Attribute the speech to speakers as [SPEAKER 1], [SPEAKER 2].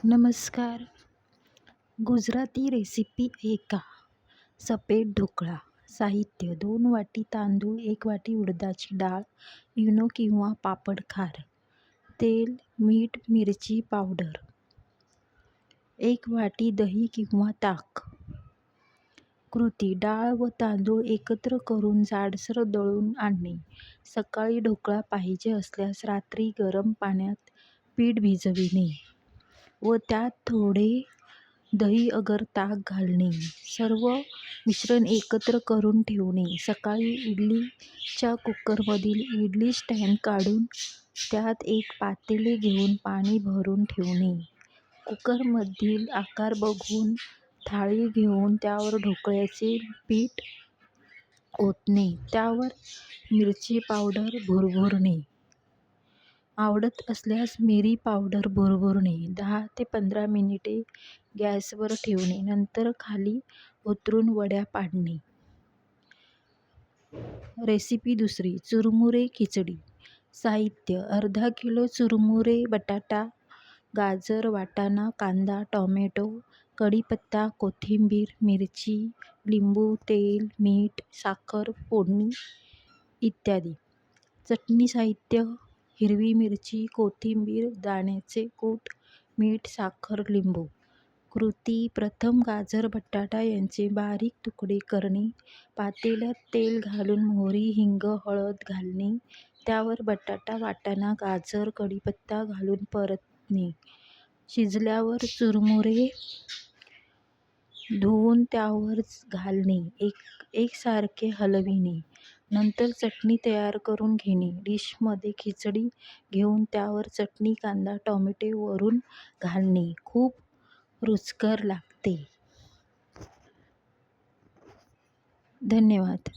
[SPEAKER 1] नमस्कार. गुजराती रेसिपी एका सफेद ढोकळा. साहित्य: 2 वाटी तांदूळ, 1 वाटी उडदाची डाळ, इनो किंवा पापड खार, तेल, मीठ, मिरची पावडर, 1 वाटी दही किंवा ताक. कृती: डाळ व तांदूळ एकत्र करून जाडसर दळून आणणे. सकाळी ढोकळा पाहिजे असल्यास रात्री गरम पाण्यात पीठ भिजविणे व त्यात थोडे दही अगर ताक घालणे. सर्व मिश्रण एकत्र करून ठेवणे. सकाळी इडलीच्या कुकरमधील इडली स्टँड काढून त्यात एक पातेले घेऊन पाणी भरून ठेवणे. कुकरमधील आकार बघून थाळी घेऊन त्यावर ढोकळ्याचे पीठ ओतणे. त्यावर मिरची पावडर भुरभुरणे. आवडत असल्यास मिरी पावडर भुरभुरणे. 10 ते 15 मिनिटे गॅसवर ठेवणे. नंतर खाली उतरून वड्या पाडणे. रेसिपी दुसरी. चुरमुरे खिचडी. साहित्य: अर्धा किलो चुरमुरे, बटाटा, गाजर, वाटाणा, कांदा, टोमॅटो, कढीपत्ता, कोथिंबीर, मिरची, लिंबू, तेल, मीठ, साखर, फोडणी इत्यादी. चटणी साहित्य: हिरवी मिरची, कोथिंबीर, दाण्याचे कूट, मीठ, साखर, लिंबू. कृती: प्रथम गाजर, बटाटा यांचे बारीक तुकडे करणे. पातेल्यात तेल घालून मोहरी, हिंग, हळद घालणे. त्यावर बटाटा, वाटाणा, गाजर, कढीपत्ता घालून परतणे. शिजल्यावर चुरमुरे धुवून त्यावर घालणे. एकसारखे हलविणे. नंतर चटणी तयार करून घेणे. डिशमध्ये खिचडी घेऊन त्यावर चटणी, कांदा, टोमॅटो वरून घालणे. खूप रुचकर लागते. धन्यवाद.